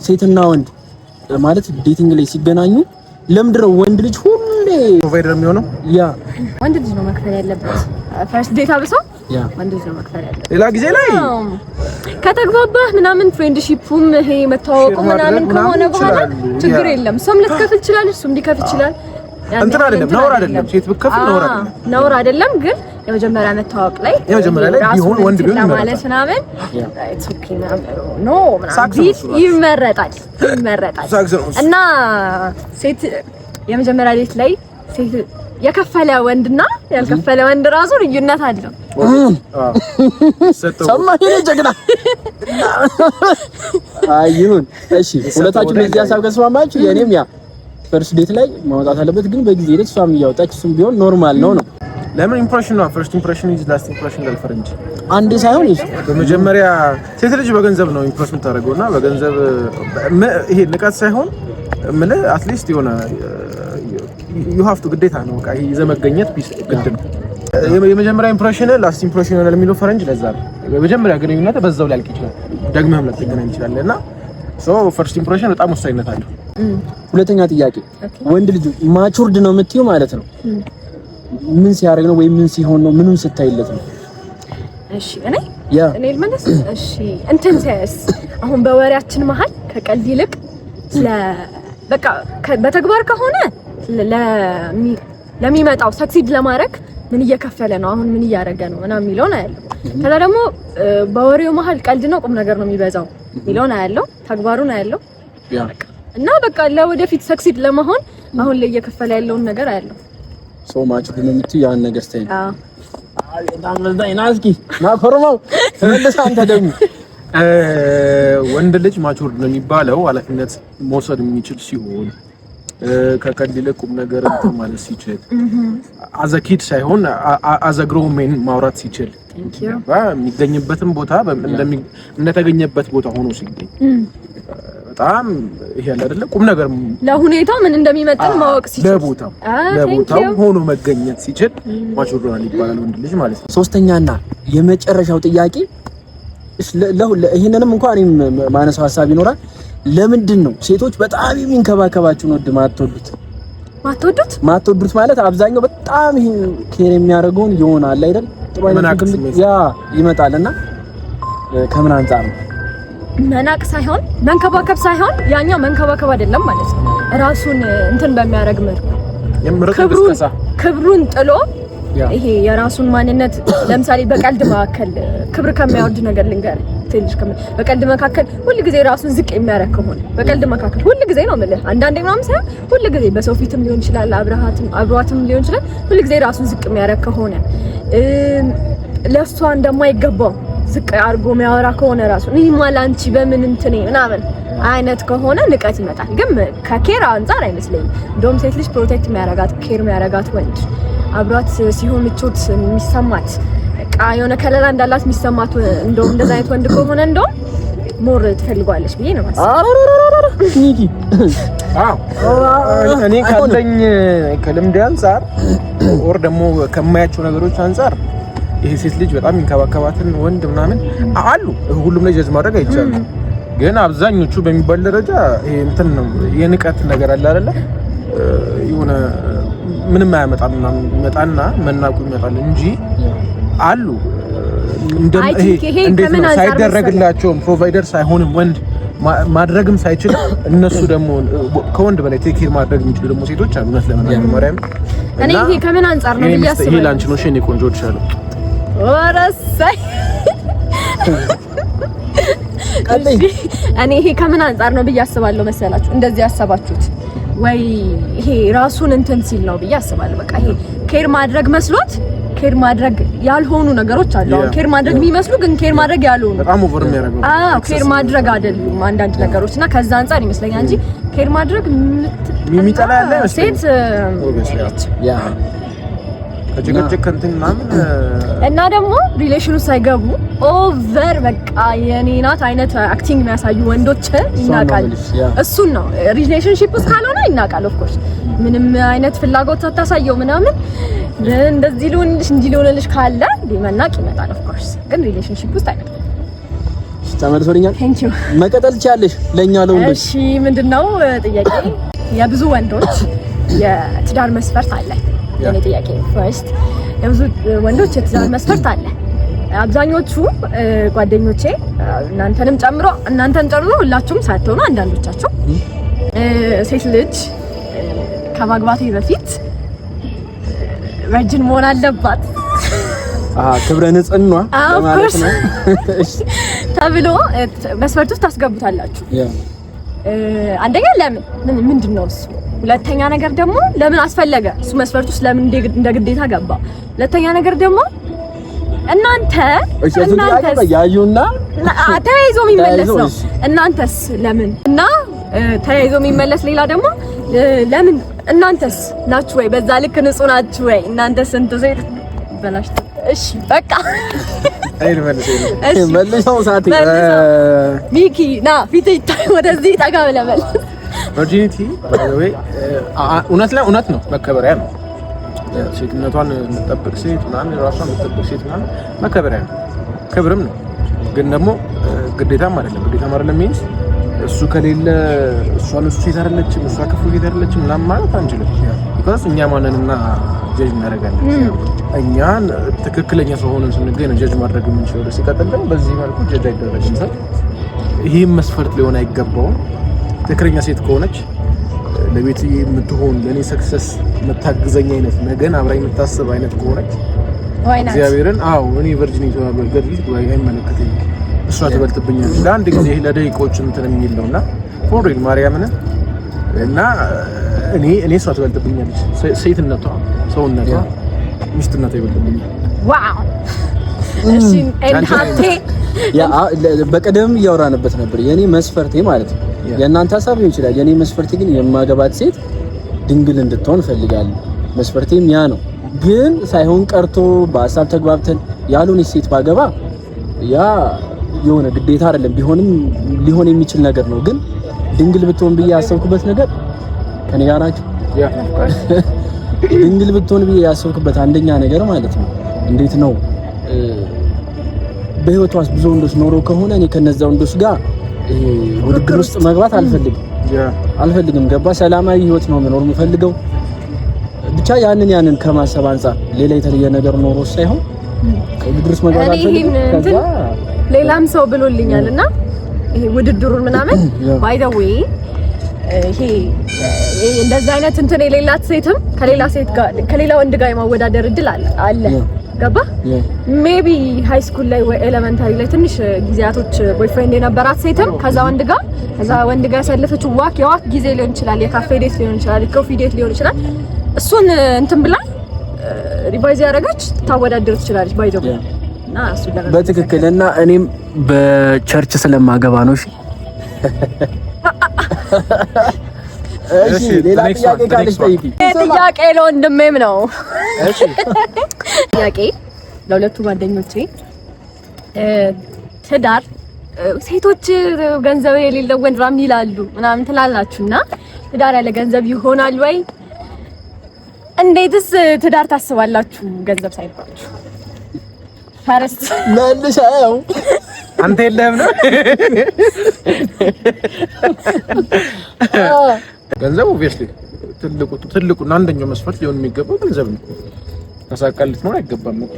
ሴትና ወንድ ማለት ዴቲንግ ላይ ሲገናኙ ለምንድነው ወንድ ልጅ ሁሌ ፕሮቫይደር የሚሆነው? ያ ወንድ ልጅ ነው መክፈል ያለበት። ፈርስት ዴት አብሶ ወንድ ልጅ ነው መክፈል ያለበት። ሌላ ጊዜ ላይ ከተግባባህ ምናምን ፍሬንድሺፑም ይሄ መተዋወቁ ምናምን ከሆነ በኋላ ችግር የለም። እሷም ልትከፍል ይችላል፣ እሱም ሊከፍል ይችላል። እንትን አይደለም፣ ነውር አይደለም። ሴት ብትከፍል ነውር አይደለም። ግን የመጀመሪያ መተዋወቅ ላይ ቢሆን ወንድ ቢሆን ማለት ምናምን ኢትስ ኦኬ ኖ ምናምን ይመረጣል። እና ሴት የመጀመሪያ ዴት ላይ ሴት የከፈለ ወንድና ያልከፈለ ወንድ ራሱ ልዩነት አለው። ሰማህ ጀግና። አይሁን እሺ፣ ሁለታችሁ ለዚህ ሀሳብ ከተስማማችሁ የኔም ያ ፈርስት ዴት ላይ ማውጣት አለበት። ግን በጊዜ ሂደት እሷም እያወጣች እሱም ቢሆን ኖርማል ነው። ለምን ኢምፕሬሽን ነው? ፈርስት ኢምፕሬሽን ኢዝ ላስት ኢምፕሬሽን ለልፈረንጅ አንዴ ሳይሆን በመጀመሪያ ሴት ልጅ በገንዘብ ነው ኢምፕሬስ የምታደርገውና በገንዘብ ይሄ ንቀት ሳይሆን ማለት አትሊስት የሆነ ዩ ሃቭ ቱ ግዴታ ነው። በቃ ይሄ ዘመገኘት ግድ ነው። የመጀመሪያ ኢምፕሬሽን ላስት ኢምፕሬሽን ነው ለሚለው ፈረንጅ ለዛ ነው። በመጀመሪያ ግንኙነት በዛው ሊያልቅ ይችላል፣ ደግመህም ልትገናኝ ይችላል። እና ፈርስት ኢምፕሬሽን በጣም ወሳኝነት አለው። ሁለተኛ ጥያቄ፣ ወንድ ልጅ ማቹርድ ነው የምትይው ማለት ነው ምን ሲያደርግ ነው ወይ ምን ሲሆን ነው? ምኑን ስታይለት ነው? እሺ እኔ ልመለስ። እሺ እንትን ሳይስ አሁን በወሬያችን መሀል ከቀልድ ይልቅ በቃ በተግባር ከሆነ ለሚመጣው ሰክሲድ ለማድረግ ምን እየከፈለ ነው፣ አሁን ምን እያደረገ ነው እና የሚለውን አያለው። ከዛ ደግሞ በወሬው መሀል ቀልድ ነው ቁም ነገር ነው የሚበዛው የሚለውን አያለው፣ ተግባሩን አያለው። እና በቃ ለወደፊት ሰክሲድ ለመሆን አሁን ላይ እየከፈለ ያለውን ነገር አያለው። ሶ ማች ግን የምትይው ያን ነገር ስታይ ናዝኪ ማፈርማው ተመለሰ። አንተ ደግሞ ወንድ ልጅ ማቹር ነው የሚባለው ኃላፊነት መውሰድ የሚችል ሲሆን ከቀልድ ይልቅ ቁም ነገር እንትን ማለት ሲችል አዘ ኪድ ሳይሆን አዘ ግሮውን ሜን ማውራት ሲችል የሚገኝበትም ቦታ እንደተገኘበት ቦታ ሆኖ ሲገኝ በጣም ይሄ ያለ አይደለ ቁም ነገር ለሁኔታው ምን እንደሚመጥን ማወቅ ሲችል ለቦታው ሆኖ መገኘት ሲችል ማቹር ነው ይባላል ወንድ ልጅ ማለት ነው። ሶስተኛና የመጨረሻው ጥያቄ ይሄንንም እንኳን እኔም ማነሳው ሐሳብ ይኖራል። ለምንድን ነው ሴቶች በጣም የሚንከባከባችሁን ወድ ማትወዱት ማለት አብዛኛው በጣም ይሄ ኬር የሚያደርገውን ይሆናል አይደል? ጥሩ አይነት ያ ይመጣልና ከምን አንፃር ነው? መናቅ ሳይሆን መንከባከብ ሳይሆን ያኛው መንከባከብ አይደለም ማለት ነው። ራሱን እንትን በሚያደርግ መልኩ ክብሩን ጥሎ ይሄ የራሱን ማንነት ለምሳሌ በቀልድ መካከል ክብር ከሚያወርድ ነገር ልንገር ትንሽ በቀልድ መካከል ሁሉ ጊዜ ራሱን ዝቅ የሚያደርግ ከሆነ በቀልድ መካከል ሁሉ ጊዜ ነው ማለት አንዳንዴ ምናምን ሳይሆን ሁሉ ጊዜ በሰው ፊትም ሊሆን ይችላል አብሯትም ሊሆን ይችላል ሁሉ ጊዜ ራሱን ዝቅ የሚያደርግ ከሆነ ለሷ እንደማይገባው ዝቅ አድርጎ የሚያወራ ከሆነ ራሱ እኔ ማላንቺ በምን እንትኔ ምናምን አይነት ከሆነ ንቀት ይመጣል። ግን ከኬር አንፃር አይመስለኝም። እንደውም ሴት ልጅ ፕሮቴክት የሚያረጋት ኬር የሚያረጋት ወንድ አብሯት ሲሆን ምቾት የሚሰማት በቃ የሆነ ከለላ እንዳላት የሚሰማት እንደውም እንደዛ አይነት ወንድ ከሆነ እንደውም ሞር ትፈልጓለች ብዬ ነው እኔ ካለኝ ከልምድ አንፃር ኦር ደግሞ ከማያቸው ነገሮች አንፃር ይሄ ሴት ልጅ በጣም የሚንከባከባትን ወንድ ምናምን አሉ። ሁሉም ላይ ጀዝ ማድረግ አይቻልም። ግን አብዛኞቹ በሚባል ደረጃ ይሄ እንትን ነው የንቀት ነገር አለ አይደለ? የሆነ ምንም አያመጣም ምናምን ይመጣና መናቁ ይመጣል እንጂ አሉ እንደምን ሳይደረግላቸውም ፕሮቫይደር ሳይሆንም ወንድ ማድረግም ሳይችል እነሱ ደግሞ ከወንድ በላይ ቴክ ኬር ማድረግ የሚችሉ ደግሞ ሴቶች አሉ። እውነት ለምን ማርያም እኔ ይሄ ከምን አንፃር ነው ብያስባለሁ። ይሄ ላንቺ ነው ሸኔ ቆንጆች አሉ ወራሳይ እኔ ይሄ ከምን አንፃር ነው ብያስባለሁ መሰላችሁ? እንደዚህ ያሰባችሁት ወይ ይሄ ራሱን እንትን ሲል ነው ብያስባለሁ። በቃ ይሄ ኬር ማድረግ መስሎት ኬር ማድረግ ያልሆኑ ነገሮች አሉ። ኬር ማድረግ የሚመስሉ ግን ኬር ማድረግ ያልሆኑ በጣም ኦቨር የሚያደርገው ኬር ማድረግ አይደሉም አንዳንድ ነገሮች እና ከዛ አንፃር ይመስለኛል እንጂ ኬር ማድረግ የሚጠላ ያለ ሴት ያ ከጭቅጭቅ ከእንትና እና ደግሞ ሪሌሽኑ ሳይገቡ ኦቨር በቃ የኔ ናት አይነት አክቲንግ የሚያሳዩ ወንዶች ይናቃል። እሱን ነው ሪሌሽንሺፕ ውስጥ ካልሆነ ይናቃል። ኦፍ ኮርስ ምንም አይነት ፍላጎት አታሳየው ምናምን እንደዚህ ሊሆንልሽ እንዲህ ሊሆንልሽ ካለ መናቅ ይመጣል። ኦፍ ኮርስ ግን ሪሌሽንሺፕ ውስጥ አይደለም። ተመልሶልኛል። መቀጠል ትችያለሽ ለኛ ለወንዶች። እሺ ምንድነው ጥያቄ? የብዙ ወንዶች የትዳር መስፈርት አለ። የኔ ጥያቄ ፈርስት የብዙ ወንዶች የትዳር መስፈርት አለ። አብዛኞቹ ጓደኞቼ እናንተን ጨምሮ ሁላችሁም ሳትሆኑ አንዳንዶቻችሁ ሴት ልጅ ከማግባቴ በፊት ቨርጂን መሆን አለባት ክብረ ንጽህና ማለት ነው ተብሎ መስፈርት ውስጥ ታስገቡታላችሁ። አንደኛ ለምን ምንድነው እሱ? ሁለተኛ ነገር ደግሞ ለምን አስፈለገ እሱ መስፈርት ውስጥ ለምን እንደ ግዴታ ገባ? ሁለተኛ ነገር ደግሞ እናንተ ያዩና ተያይዞ የሚመለስ ነው። እናንተስ ለምን እና ተያይዞ የሚመለስ ሌላ ደግሞ ለምን እናንተስ ናችሁ ወይ በዛ ልክ ንጹህ ናችሁ ወይ? እናንተስ እንት ሴት በላሽ። እሺ በቃ መልሰው ሳቲ ሚኪ ና ፊት ይታይ ወደዚህ ጠጋ ብለበል። ቨርጂኒቲ ወይ እውነት ነው፣ መከበሪያ ነው። ሴትነቷን የምትጠብቅ ሴት ምናምን ራሷን የምትጠብቅ ሴት ምናምን መከበሪያ ነው፣ ክብርም ነው። ግን ደግሞ ግዴታም አይደለም ሚንስ እሱ ከሌለ እሷ ንጹህ ሴት አይደለችም፣ እሷ ክፉ ሴት አይደለችም ምናምን ማለት አንችልም። ቢኮዝ እኛ ማንንና ጀጅ እናደርጋለን። እኛን ትክክለኛ ሰው ሆነን ስንገኝ ነው ጀጅ ማድረግ የምንችለው። ሲቀጥል ደግሞ በዚህ መልኩ ጀጅ አይደረግም። ይህም መስፈርት ሊሆን አይገባውም። ትክክለኛ ሴት ከሆነች ለቤት የምትሆን ለኔ ሰክሰስ የምታግዘኝ አይነት ነገን አብራኝ የምታስብ አይነት ከሆነች እግዚአብሔርን እኔ ቨርጂኒቲ ገድሊት አይመለከተኝም። እሷ ትበልጥብኛለች ለአንድ ጊዜ ለደቂቆች እንትን የሚል ነውና ፎርሪል ማርያምን እና እኔ እሷ ትበልጥብኛለች። ሴትነቷ፣ ሰውነቷ፣ ሚስትነቷ ይበልጥብኛል። ዋው እሺ እንዴ በቀደም እያወራንበት ነበር። የኔ መስፈርቴ ማለት ነው የእናንተ ሀሳብ ሊሆን ይችላል። የኔ መስፈርቴ ግን የማገባት ሴት ድንግል እንድትሆን ፈልጋለሁ። መስፈርቴም ያ ነው። ግን ሳይሆን ቀርቶ በሀሳብ ተግባብተን ያልሆነች ሴት ባገባ ያ የሆነ ግዴታ አይደለም፣ ቢሆንም ሊሆን የሚችል ነገር ነው። ግን ድንግል ብትሆን ብዬ ያሰብኩበት ነገር ከኔ ጋር ናችሁ። ድንግል ብትሆን ብዬ ያሰብኩበት አንደኛ ነገር ማለት ነው እንዴት ነው በህይወቷ ውስጥ ብዙ ወንዶች ኖሮ ከሆነ እኔ ከነዛ ወንዶች ጋር ውድድር ውስጥ መግባት አልፈልግም። ገባ? ሰላማዊ ህይወት ነው መኖር የምፈልገው። ብቻ ያንን ከማሰብ አንፃር ሌላ የተለየ ነገር ኖሮ ሳይሆን ውድድር ውስጥ መግባት አልፈልግም። ሌላም ሰው ብሎልኛልና ይሄ ውድድሩን ምናምን ባይ ዘ ዌይ ይሄ እንደዛ አይነት እንትን የሌላት ሴትም ከሌላ ወንድ ጋር የማወዳደር እድል አለ። ገባ? ሜቢ ሃይ ስኩል ላይ ወይ ኤሌመንታሪ ላይ ትንሽ ጊዜያቶች ቦይፍሬንድ የነበራት ሴትም ከዛ ወንድ ጋር ያሳለፈችው የዋክ ጊዜ ሊሆን ይችላል፣ የካፌ ዴት ሊሆን ይችላል፣ የኮፊ ዴት ሊሆን ይችላል። እሱን እንትን ብላ ሪቫይዝ ያደረገች ታወዳድር ትችላለች። ባይ ዘ ዌይ እና እሱ ደረጃ በትክክል እና እኔም በቸርች ስለማገባ ነው። እሺ ሌላ ጥያቄ ካለሽ ጠይቂ። ጥያቄ ለወንድሜም ነው። እሺ ጥያቄ ለሁለቱ ጓደኞቼ ትዳር ሴቶች ገንዘብ የሌለው ወንድ ራም ይላሉ ምናምን ትላላችሁና ትዳር ያለ ገንዘብ ይሆናል ወይ? እንዴትስ ትዳር ታስባላችሁ ገንዘብ ሳይባችሁ? ፈረስ መልሻው አንተ የለህም ነው ገንዘብ ኦብቪየስሊ ትልቁ አንደኛው መስፈርት ሊሆን የሚገባው ገንዘብ ነው። ተሳቀልት ነው አይገባም። መጣ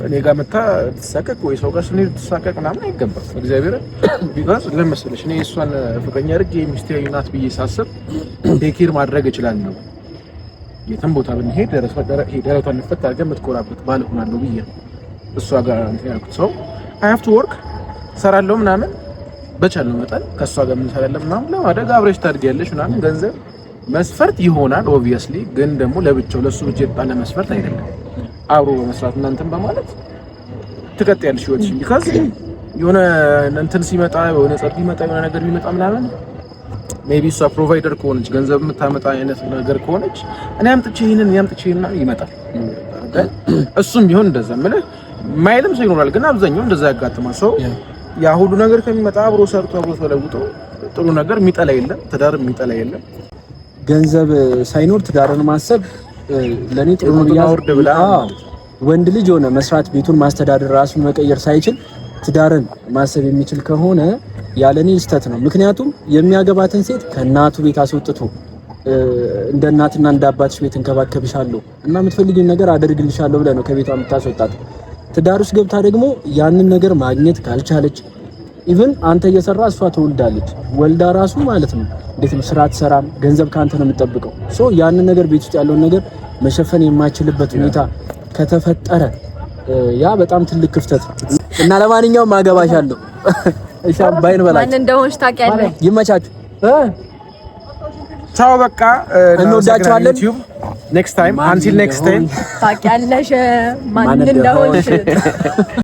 እኔ ጋር መጣ ተሳቀቅ ወይ ሰው ጋር ስንሄድ ተሳቀቅ ምናምን አይገባም። እግዚአብሔር ቢጋዝ ለምሳሌ እኔ እሷን ፍቅረኛ አድርጌ ሚስቴ ናት ብዬ ሳስብ ቴኬር ማድረግ እችላለሁ። የትም ቦታ ብንሄድ ደረቷን ነፈት አድርገን የምትኮራበት ባል ሆናለሁ ብዬ እሷ ጋር እንትን ያልኩት ሰው I have to work ሰራለሁ ምናምን በቻለው መጠን ከሷ ጋር ምን ሰራለሁ ምናምን ለማድረግ አብረሽ ታድጊያለሽ ምናምን ገንዘብ መስፈርት ይሆናል ኦብቪየስሊ። ግን ደግሞ ለብቻው ለሱ ብቻ የጣለ መስፈርት አይደለም። አብሮ በመስራት እናንተም በማለት ትቀጥያለሽ ህይወትሽ። ቢካዝ የሆነ እንትን ሲመጣ የሆነ ጸጥ ይመጣ የሆነ ነገር ሊመጣ ምናምን ሜቢ እሷ ፕሮቫይደር ከሆነች ገንዘብ የምታመጣ አይነት ነገር ከሆነች እኔ አምጥቼ ይሄንን ይመጣል። እሱም ቢሆን እንደዛ ማለት ማይልም ሰው ይኖራል። ግን አብዛኛው እንደዛ ያጋጥማል። ሰው ያ ሁሉ ነገር ከሚመጣ አብሮ ሰርቶ አብሮ ተለውጦ ጥሩ ነገር የሚጠላ የለም፣ ትዳር የሚጠላ የለም። ገንዘብ ሳይኖር ትዳርን ማሰብ ለኔ ጥሩ ነው። ወንድ ልጅ ሆነ መስራት ቤቱን ማስተዳደር ራሱን መቀየር ሳይችል ትዳርን ማሰብ የሚችል ከሆነ ያለኔ ስህተት ነው። ምክንያቱም የሚያገባትን ሴት ከእናቱ ቤት አስወጥቶ እንደ እናትና እንደ አባትሽ ቤት እንከባከብሻለሁ እና የምትፈልጊውን ነገር አደርግልሻለሁ ብለህ ነው ከቤቷ የምታስወጣት። ትዳር ውስጥ ገብታ ደግሞ ያንን ነገር ማግኘት ካልቻለች ኢቭን አንተ እየሰራ እሷ ትወልዳለች። ወልዳ ራሱ ማለት ነው እንዴት ነው ስራ አትሰራም፣ ገንዘብ ካንተ ነው የምትጠብቀው። ሶ ያንን ነገር ቤት ውስጥ ያለውን ነገር መሸፈን የማይችልበት ሁኔታ ከተፈጠረ ያ በጣም ትልቅ ክፍተት እና ለማንኛውም አገባሻለሁ። እሺ ባይን በላችሁ ማን እንደሆንሽ ታውቂያለሽ። ይመቻችሁ። ቻው በቃ እንወዳችኋለን። ኔክስት ታይም አንቲል ኔክስት ታይም ታውቂያለሽ ማን እንደሆንሽ